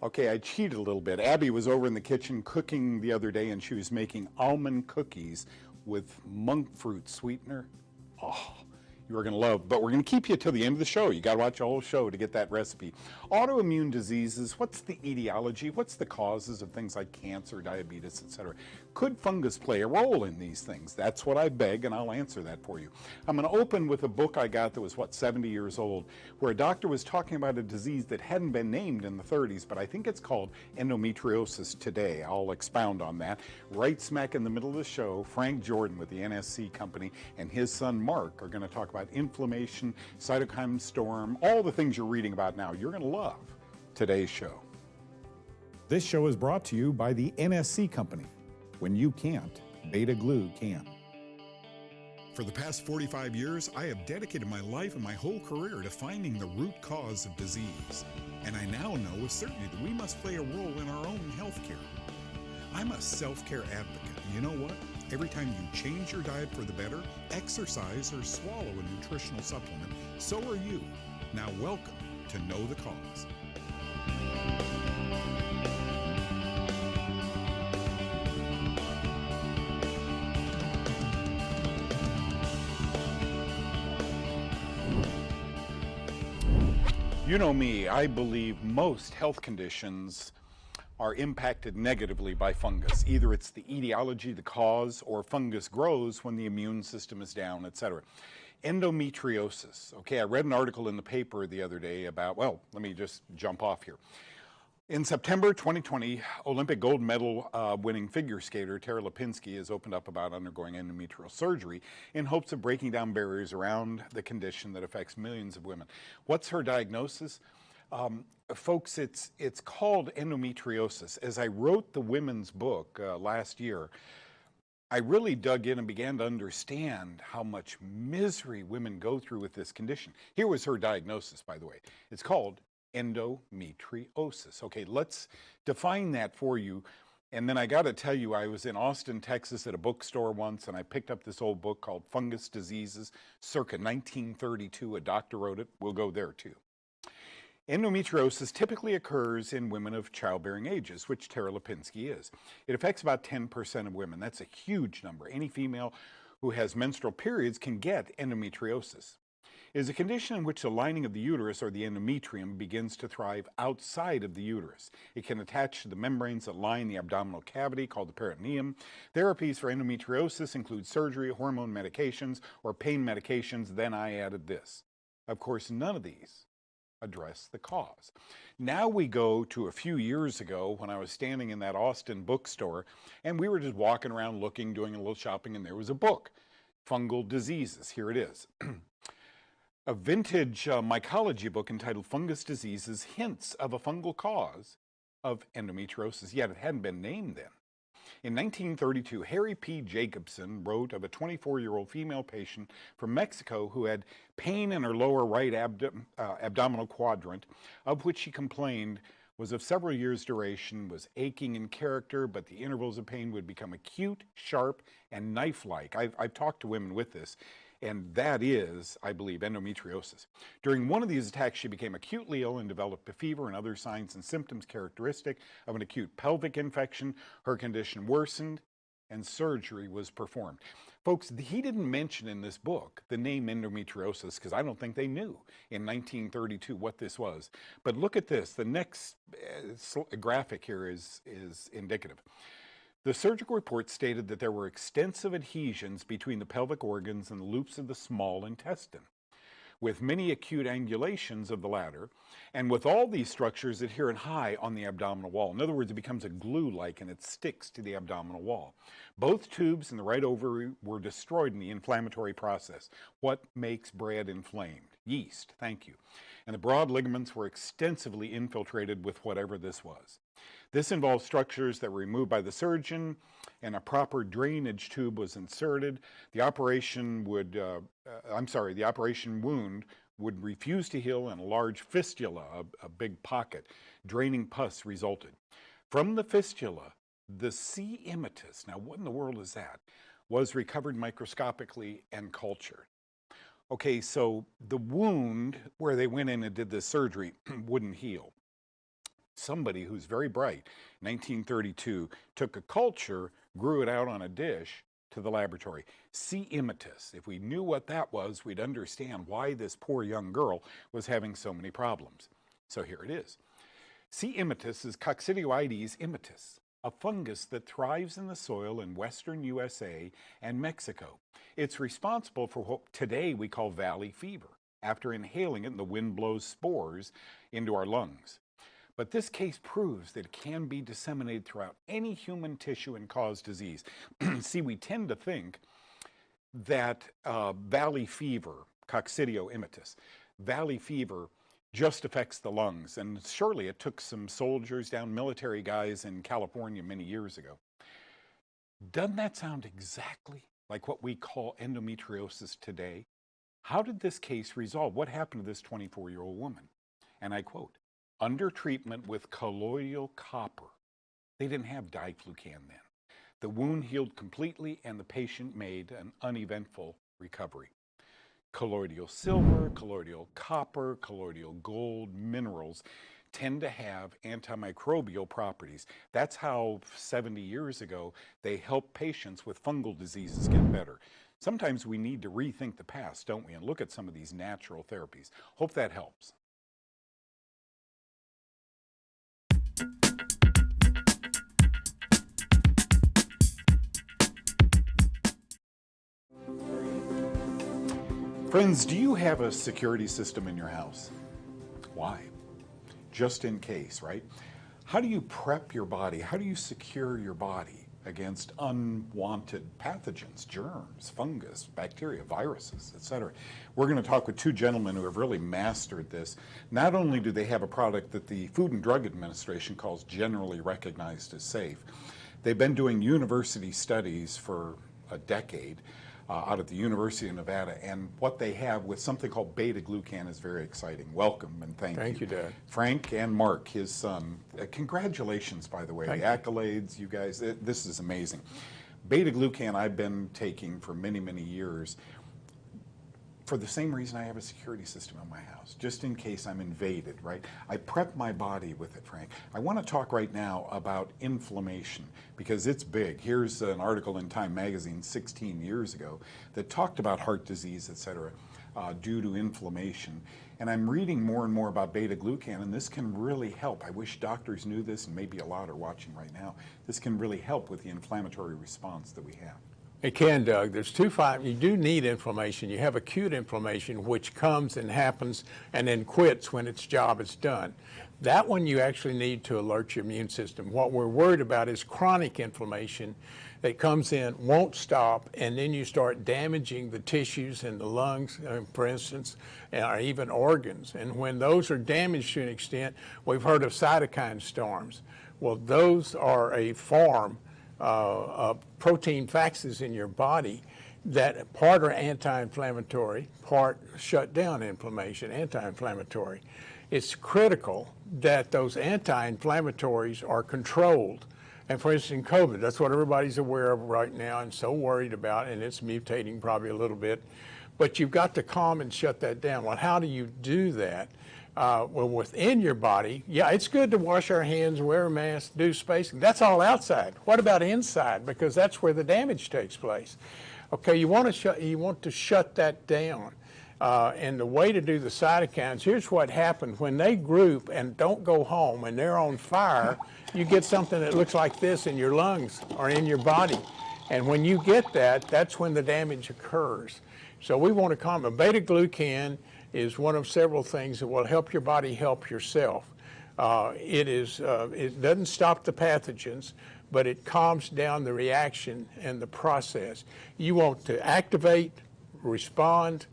Okay, I cheated a little bit. Abby was over in the kitchen cooking the other day and she was making almond cookies with monk fruit sweetener. Oh, you are going to love, but we're going to keep you till the end of the show. You got to watch the whole show to get that recipe. Autoimmune diseases, what's the etiology? What's the causes of things like cancer, diabetes, etc.? Could fungus play a role in these things? That's what I beg, and I'll answer that for you. I'm going to open with a book I got that was, 70 years old, where a doctor was talking about a disease that hadn't been named in the 30s, but I think it's called endometriosis today. I'll expound on that. Right smack in the middle of the show, Frank Jordan with the NSC Company and his son Mark are going to talk about inflammation, cytokine storm, all the things you're reading about now. You're going to love today's show. This show is brought to you by the NSC Company. When you can't, Beta Glue can. For the past 45 years, I have dedicated my life and my whole career to finding the root cause of disease. And I now know with certainty that we must play a role in our own health care. I'm a self-care advocate. You know what? Every time you change your diet for the better, exercise, or swallow a nutritional supplement, so are you. Now welcome to Know the Cause. You know me, I believe most health conditions are impacted negatively by fungus. Either it's the etiology, the cause, or fungus grows when the immune system is down, etc. Endometriosis. Okay, I read an article in the paper the other day about, well, let me just jump off here. In September 2020, Olympic gold medal winning figure skater Tara Lipinski has opened up about undergoing endometrial surgery in hopes of breaking down barriers around the condition that affects millions of women. What's her diagnosis? Folks, it's called endometriosis. As I wrote the women's book last year, I really dug in and began to understand how much misery women go through with this condition. Here was her diagnosis, by the way. It's called endometriosis. Okay, let's define that for you. And then I got to tell you, I was in Austin, Texas at a bookstore once, and I picked up this old book called Fungus Diseases, circa 1932. A doctor wrote it. We'll go there too. Endometriosis typically occurs in women of childbearing ages, which Tara Lipinski is. It affects about 10% of women. That's a huge number. Any female who has menstrual periods can get endometriosis. It is a condition in which the lining of the uterus, or the endometrium, begins to thrive outside of the uterus. It can attach to the membranes that line the abdominal cavity, called the peritoneum. Therapies for endometriosis include surgery, hormone medications, or pain medications. Then I added this. Of course, none of these address the cause. Now we go to a few years ago when I was standing in that Austin bookstore, and we were just walking around looking, doing a little shopping, and there was a book, Fungal Diseases. Here it is. A vintage mycology book entitled Fungus Diseases, Hints of a Fungal Cause of Endometriosis, yet it hadn't been named then. In 1932, Harry P. Jacobson wrote of a 24-year-old female patient from Mexico who had pain in her lower right abdominal quadrant, of which she complained was of several years' duration, was aching in character, but the intervals of pain would become acute, sharp, and knife-like. I've talked to women with this. And that is, I believe, endometriosis. During one of these attacks, she became acutely ill and developed a fever and other signs and symptoms characteristic of an acute pelvic infection. Her condition worsened, and surgery was performed. Folks, he didn't mention in this book the name endometriosis because I don't think they knew in 1932 what this was. But look at this. The next graphic here is indicative. The surgical report stated that there were extensive adhesions between the pelvic organs and the loops of the small intestine, with many acute angulations of the latter, and with all these structures adherent high on the abdominal wall. In other words, it becomes a glue-like and it sticks to the abdominal wall. Both tubes in the right ovary were destroyed in the inflammatory process. What makes bread inflamed? Yeast, thank you. And the broad ligaments were extensively infiltrated with whatever this was. This involved structures that were removed by the surgeon, and a proper drainage tube was inserted. The operation wound would refuse to heal, and a large fistula, a big pocket, draining pus resulted. From the fistula, the C. immitis, now what in the world is that, was recovered microscopically and cultured. Okay, so the wound where they went in and did this surgery wouldn't heal. Somebody who's very bright, 1932, took a culture, grew it out on a dish to the laboratory. C. immitis. If we knew what that was, we'd understand why this poor young girl was having so many problems. So here it is. C. immitis is Coccidioides immitis, a fungus that thrives in the soil in western USA and Mexico. It's responsible for what today we call valley fever. After inhaling it, the wind blows spores into our lungs. But this case proves that it can be disseminated throughout any human tissue and cause disease. See, we tend to think that valley fever, Coccidio immitis, valley fever just affects the lungs. And surely it took some soldiers down, military guys in California many years ago. Doesn't that sound exactly like what we call endometriosis today? How did this case resolve? What happened to this 24-year-old woman? And I quote, under treatment with colloidal copper. They didn't have diflucan then. The wound healed completely and the patient made an uneventful recovery. Colloidal silver, colloidal copper, colloidal gold minerals tend to have antimicrobial properties. That's how 70 years ago they helped patients with fungal diseases get better. Sometimes we need to rethink the past, don't we, and look at some of these natural therapies. Hope that helps. Friends, do you have a security system in your house? Why? Just in case, right? How do you prep your body? How do you secure your body against unwanted pathogens, germs, fungus, bacteria, viruses, etc.? We're going to talk with two gentlemen who have really mastered this. Not only do they have a product that the Food and Drug Administration calls generally recognized as safe, they've been doing university studies for a decade out at the University of Nevada, and what they have with something called beta-glucan is very exciting. Welcome and thank you. Thank you, Dad. Frank and Mark, his son. Congratulations, by the way. Thank the accolades, you guys, this is amazing. Beta-glucan I've been taking for many, many years for the same reason I have a security system in my house, just in case I'm invaded, right? I prep my body with it, Frank. I want to talk right now about inflammation because it's big. Here's an article in Time magazine 16 years ago that talked about heart disease, et cetera, due to inflammation. And I'm reading more and more about beta-glucan, and this can really help. I wish doctors knew this, and maybe a lot are watching right now. This can really help with the inflammatory response that we have. It can, Doug. There's you do need inflammation. You have acute inflammation, which comes and happens and then quits when its job is done. That one you actually need to alert your immune system. What we're worried about is chronic inflammation that comes in, won't stop, and then you start damaging the tissues in the lungs, for instance, or even organs. And when those are damaged to an extent, we've heard of cytokine storms. Well, those are a form protein faxes in your body that part are anti-inflammatory, part shut down inflammation, anti-inflammatory. It's critical that those anti-inflammatories are controlled. And for instance, in COVID, that's what everybody's aware of right now and so worried about, and it's mutating probably a little bit. But you've got to calm and shut that down. Well, how do you do that? Well, within your body, yeah, it's good to wash our hands, wear a mask, do spacing. That's all outside. What about inside? Because that's where the damage takes place. Okay, you want to shut that down. And the way to do the cytokines, here's what happens. When they group and don't go home and they're on fire, you get something that looks like this in your lungs or in your body. And when you get that, that's when the damage occurs. So we want to calm. Beta-glucan is one of several things that will help your body help yourself. It doesn't stop the pathogens, but it calms down the reaction and the process. You want to activate, respond,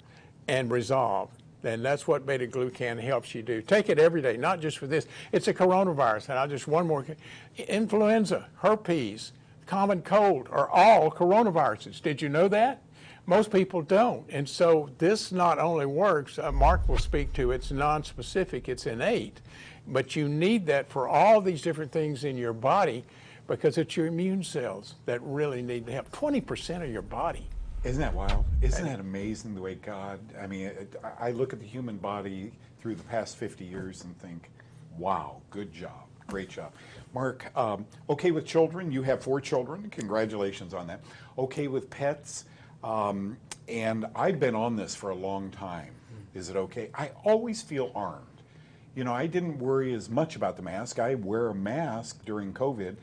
and resolve. And that's what beta-glucan helps you do. Take it every day, not just for this. It's a coronavirus, and I'll just one more. Influenza, herpes, common cold are all coronaviruses. Did you know that? Most people don't. And so this not only works, Mark will speak to, it's non-specific, it's innate, but you need that for all these different things in your body because it's your immune cells that really need to help. 20% of your body. Isn't that wild? Isn't that amazing the way God, I mean, I look at the human body through the past 50 years and think, wow, good job. Great job. Mark, okay with children? You have 4 children. Congratulations on that. Okay with pets? And I've been on this for a long time. Is it okay? I always feel armed. You know, I didn't worry as much about the mask. I wear a mask during COVID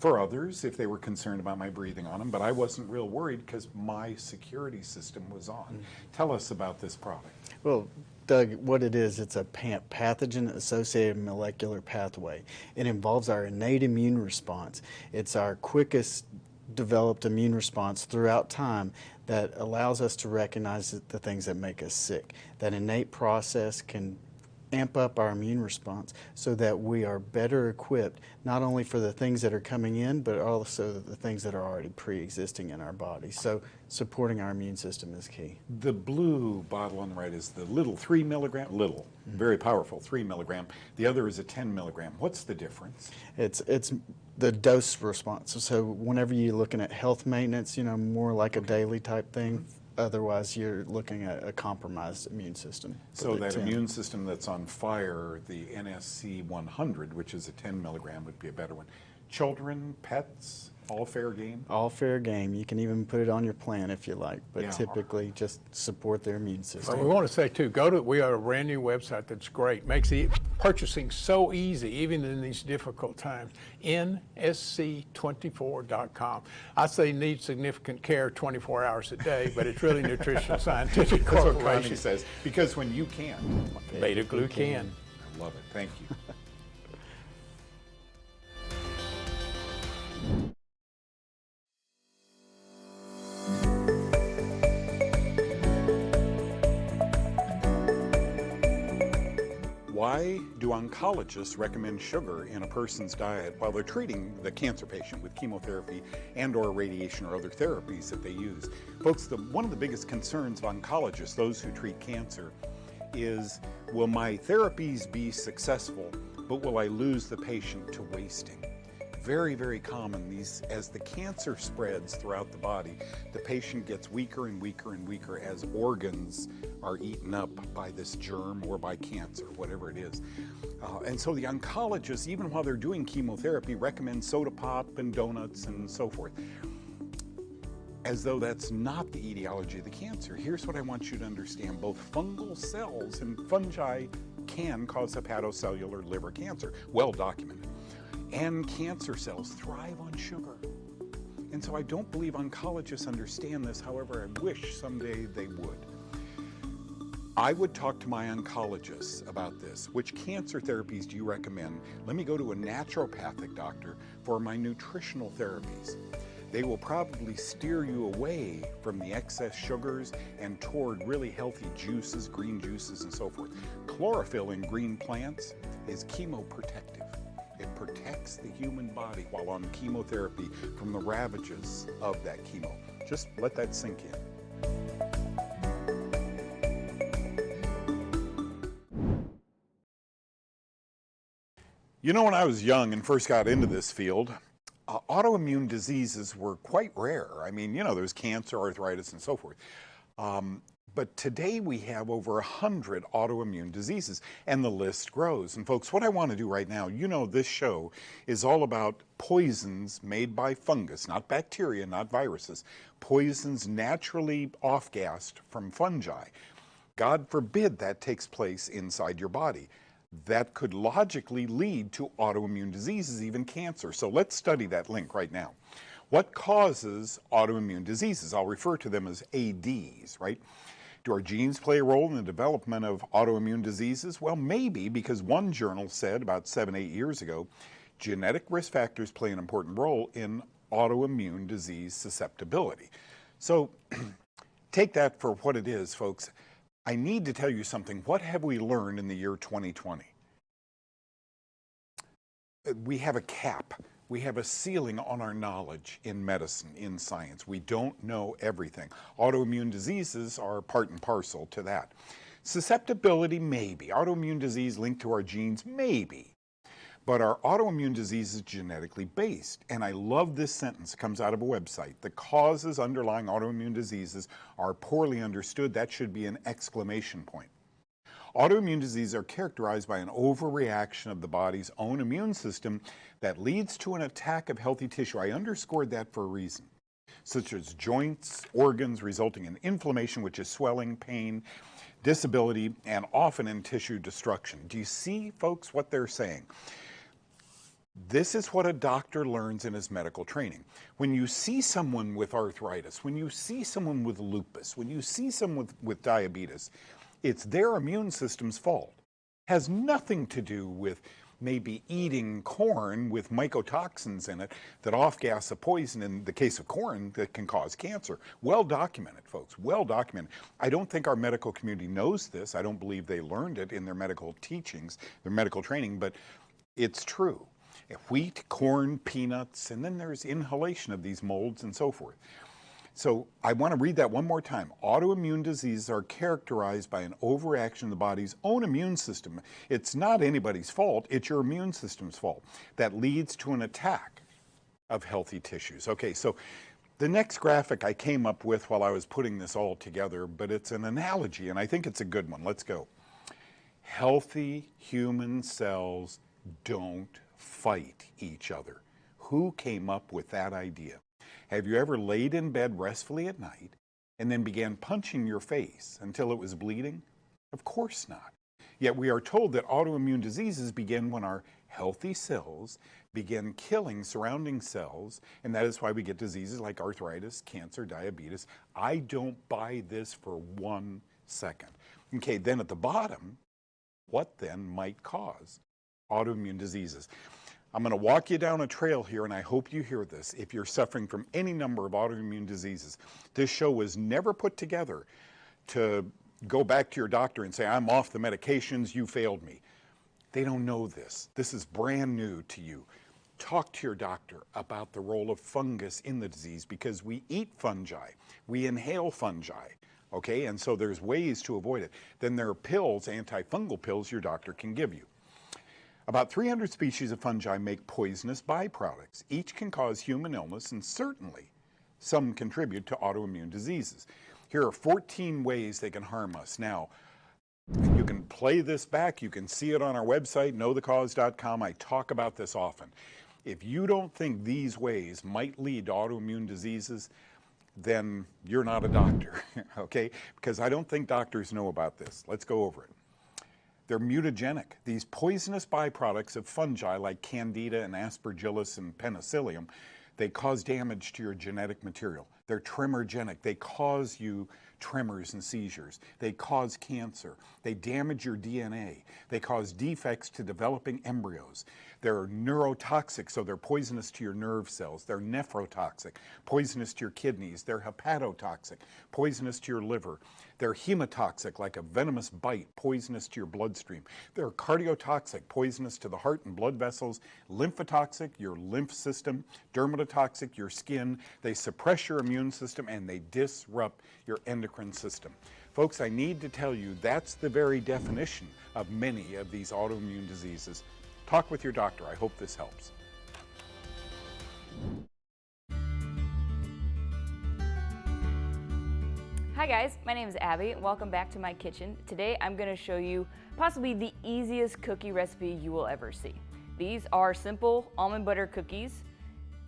for others if they were concerned about my breathing on them, but I wasn't real worried because my security system was on. Tell us about this product. Well, Doug, what it is, it's a pathogen-associated molecular pathway. It involves our innate immune response. It's our quickest developed immune response throughout time that allows us to recognize the things that make us sick. That innate process can amp up our immune response so that we are better equipped not only for the things that are coming in, but also the things that are already pre-existing in our body. So supporting our immune system is key. The blue bottle on the right is the little 3 milligram, very powerful 3 milligram. The other is a 10 milligram. What's the difference? It's the dose response. So whenever you're looking at health maintenance, you know, more like a daily type thing. Otherwise, you're looking at a compromised immune system. So that immune system that's on fire, the NSC 100, which is a 10 milligram, would be a better one. Children, pets, all fair game? All fair game. You can even put it on your plan if you like, but Yeah. typically just support their immune Well, system. we want to say too, we have a brand new website that's great. Makes purchasing so easy, even in these difficult times. nsc24.com. I say need significant care 24 hours a day, but it's really nutritional scientific That's what Connie corporation. says, because when you can. Beta-glucan. I love it. Thank you. Why do oncologists recommend sugar in a person's diet while they're treating the cancer patient with chemotherapy and or radiation or other therapies that they use? Folks, one of the biggest concerns of oncologists, those who treat cancer, is will my therapies be successful, but will I lose the patient to wasting? Very, very common. As the cancer spreads throughout the body, the patient gets weaker and weaker and weaker as organs are eaten up by this germ or by cancer, whatever it is. And so the oncologists, even while they're doing chemotherapy, recommend soda pop and donuts and so forth, as though that's not the etiology of the cancer. Here's what I want you to understand. Both fungal cells and fungi can cause hepatocellular liver cancer, well documented. And cancer cells thrive on sugar. And so I don't believe oncologists understand this. However, I wish someday they would. I would talk to my oncologists about this. Which cancer therapies do you recommend? Let me go to a naturopathic doctor for my nutritional therapies. They will probably steer you away from the excess sugars and toward really healthy juices, green juices, and so forth. Chlorophyll in green plants is chemoprotective. It protects the human body while on chemotherapy from the ravages of that chemo. Just let that sink in. You know, when I was young and first got into this field, autoimmune diseases were quite rare. I mean, you know, there's cancer, arthritis, and so forth. But today we have over 100 autoimmune diseases, and the list grows. And folks, what I want to do right now, you know, this show is all about poisons made by fungus, not bacteria, not viruses, poisons naturally off-gassed from fungi. God forbid that takes place inside your body. That could logically lead to autoimmune diseases, even cancer. So let's study that link right now. What causes autoimmune diseases? I'll refer to them as ADs, right? Do our genes play a role in the development of autoimmune diseases? Well, maybe, because one journal said about 7-8 years ago, genetic risk factors play an important role in autoimmune disease susceptibility. So take that for what it is, folks. I need to tell you something. What have we learned in the year 2020? We have a cap. We have a ceiling on our knowledge in medicine, in science. We don't know everything. Autoimmune diseases are part and parcel to that. Susceptibility, maybe. Autoimmune disease linked to our genes, maybe. But our autoimmune disease is genetically based. And I love this sentence. It comes out of a website. The causes underlying autoimmune diseases are poorly understood. That should be an exclamation point. Autoimmune diseases are characterized by an overreaction of the body's own immune system that leads to an attack of healthy tissue. I underscored that for a reason, such as joints, organs, resulting in inflammation, which is swelling, pain, disability, and often in tissue destruction. Do you see, folks, what they're saying? This is what a doctor learns in his medical training. When you see someone with arthritis, when you see someone with lupus, when you see someone with diabetes, it's their immune system's fault. Has nothing to do with maybe eating corn with mycotoxins in it that off-gas a poison, in the case of corn, that can cause cancer. Well documented, folks, well documented. I don't think our medical community knows this. I don't believe they learned it in their medical teachings, their medical training, but it's true. Wheat, corn, peanuts, and then there's inhalation of these molds and so forth. So I want to read that one more time. Autoimmune diseases are characterized by an overreaction of the body's own immune system. It's not anybody's fault, it's your immune system's fault that leads to an attack of healthy tissues. Okay, so the next graphic I came up with while I was putting this all together, but it's an analogy and I think it's a good one. Let's go. Healthy human cells don't fight each other. Who came up with that idea? Have you ever laid in bed restfully at night and then began punching your face until it was bleeding? Of course not. Yet we are told that autoimmune diseases begin when our healthy cells begin killing surrounding cells, and that is why we get diseases like arthritis, cancer, diabetes. I don't buy this for 1 second. Okay, then at the bottom, what then might cause autoimmune diseases? I'm going to walk you down a trail here, and I hope you hear this. If you're suffering from any number of autoimmune diseases, this show was never put together to go back to your doctor and say, I'm off the medications, you failed me. They don't know this. This is brand new to you. Talk to your doctor about the role of fungus in the disease, because we eat fungi, we inhale fungi, okay? And so there's ways to avoid it. Then there are pills, antifungal pills your doctor can give you. About 300 species of fungi make poisonous byproducts. Each can cause human illness, and certainly some contribute to autoimmune diseases. Here are 14 ways they can harm us. Now, you can play this back. You can see it on our website, knowthecause.com. I talk about this often. If you don't think these ways might lead to autoimmune diseases, then you're not a doctor, okay? Because I don't think doctors know about this. Let's go over it. They're mutagenic. These poisonous byproducts of fungi like Candida and Aspergillus and Penicillium, they cause damage to your genetic material. They're tremorgenic. They cause you tremors and seizures. They cause cancer. They damage your DNA. They cause defects to developing embryos. They're neurotoxic, so they're poisonous to your nerve cells. They're nephrotoxic, poisonous to your kidneys. They're hepatotoxic, poisonous to your liver. They're hemotoxic, like a venomous bite, poisonous to your bloodstream. They're cardiotoxic, poisonous to the heart and blood vessels. Lymphotoxic, your lymph system. Dermatotoxic, your skin. They suppress your immune system, and they disrupt your endocrine system. Folks, I need to tell you that's the very definition of many of these autoimmune diseases. Talk with your doctor. I hope this helps. Hi guys, my name is Abby. Welcome back to my kitchen. Today I'm going to show you possibly the easiest cookie recipe you will ever see. These are simple almond butter cookies.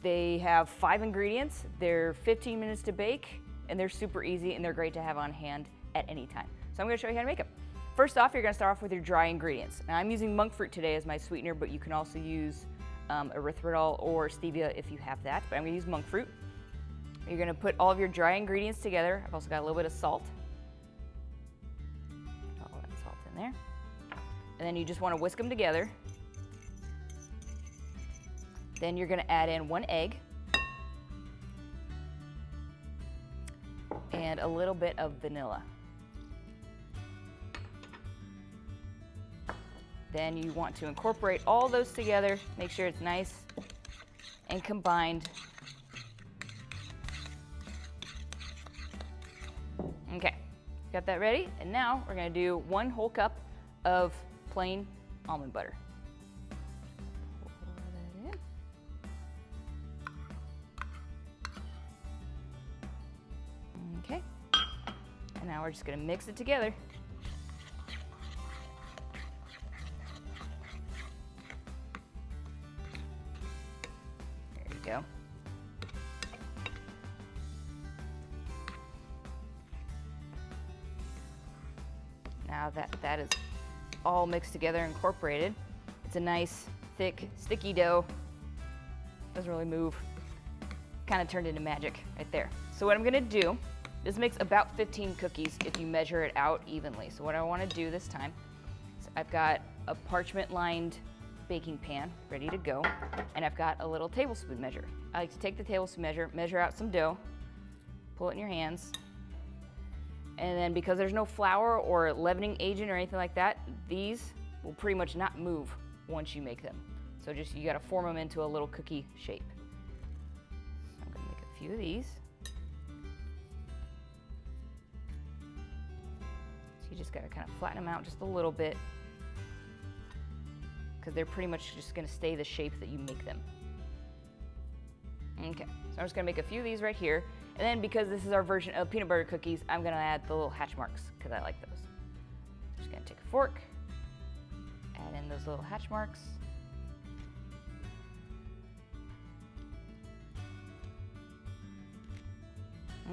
They have 5 ingredients. They're 15 minutes to bake, and they're super easy, and they're great to have on hand at any time. So I'm going to show you how to make them. First off, you're going to start off with your dry ingredients. Now I'm using monk fruit today as my sweetener, but you can also use erythritol or stevia if you have that, but I'm going to use monk fruit. You're going to put all of your dry ingredients together. I've also got a little bit of salt. All that salt in there. And then you just want to whisk them together. Then you're going to add in 1 egg and a little bit of vanilla. Then you want to incorporate all those together, make sure it's nice and combined. Okay, got that ready? And now we're going to do 1 whole cup of plain almond butter. Pour that in. Okay, and now we're just going to mix it together. go. Now that is all mixed together, incorporated, it's a nice, thick, sticky dough. Doesn't really move. Kind of turned into magic right there. So what I'm gonna do, this makes about 15 cookies if you measure it out evenly. So what I wanna do this time is I've got a parchment lined baking pan ready to go, and I've got a little tablespoon measure. I like to take the tablespoon measure out some dough, pull it in your hands, and then because there's no flour or leavening agent or anything like that, these will pretty much not move once you make them. So just, you gotta form them into a little cookie shape. I'm gonna make a few of these. So you just gotta kind of flatten them out just a little bit, because they're pretty much just gonna stay the shape that you make them. Okay, so I'm just gonna make a few of these right here. And then because this is our version of peanut butter cookies, I'm gonna add the little hatch marks, because I like those. Just gonna take a fork, add in those little hatch marks.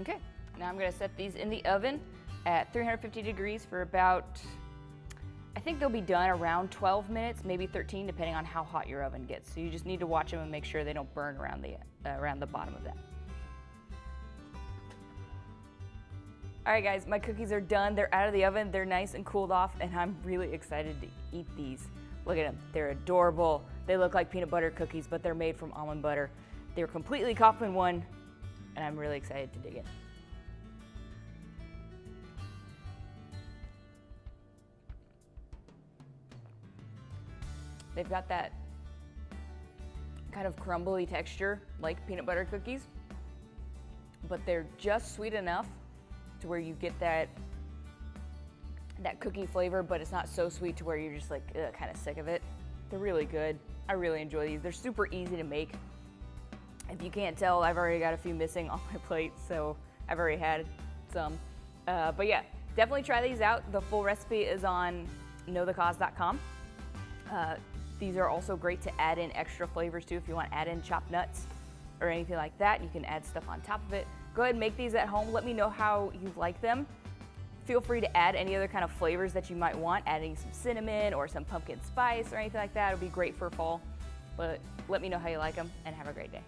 Okay, now I'm gonna set these in the oven at 350 degrees for about, I think they'll be done around 12 minutes, maybe 13, depending on how hot your oven gets. So you just need to watch them and make sure they don't burn around the bottom of that. All right guys, my cookies are done. They're out of the oven, they're nice and cooled off, and I'm really excited to eat these. Look at them, they're adorable. They look like peanut butter cookies, but they're made from almond butter. They're completely coffin one, and I'm really excited to dig in. They've got that kind of crumbly texture like peanut butter cookies, but they're just sweet enough to where you get that cookie flavor, but it's not so sweet to where you're just like kind of sick of it. They're really good. I really enjoy these. They're super easy to make. If you can't tell, I've already got a few missing on my plate, so I've already had some. But yeah, definitely try these out. The full recipe is on knowthecause.com. These are also great to add in extra flavors too. If you want to add in chopped nuts or anything like that, you can add stuff on top of it. Go ahead and make these at home. Let me know how you like them. Feel free to add any other kind of flavors that you might want, adding some cinnamon or some pumpkin spice or anything like that. It would be great for fall. But let me know how you like them, and have a great day.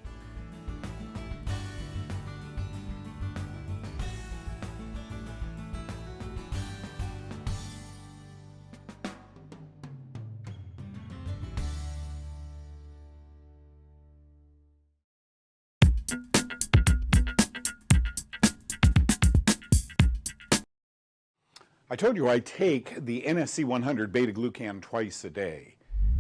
I told you I take the NSC 100 beta-glucan twice a day.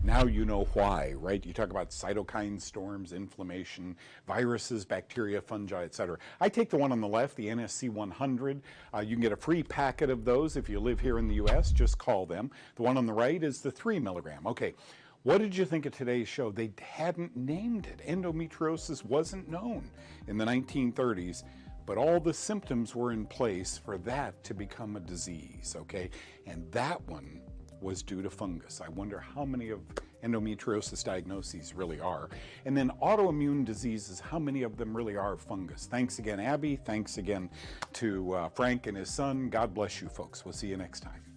Now you know why, right? You talk about cytokine storms, inflammation, viruses, bacteria, fungi, etc. I take the one on the left, the NSC 100. You can get a free packet of those if you live here in the U.S. Just call them. The one on the right is the 3 milligram. Okay, what did you think of today's show? They hadn't named it. Endometriosis wasn't known in the 1930s. But all the symptoms were in place for that to become a disease, okay? And that one was due to fungus. I wonder how many of endometriosis diagnoses really are. And then autoimmune diseases, how many of them really are fungus? Thanks again, Abby. Thanks again to Frank and his son. God bless you, folks. We'll see you next time.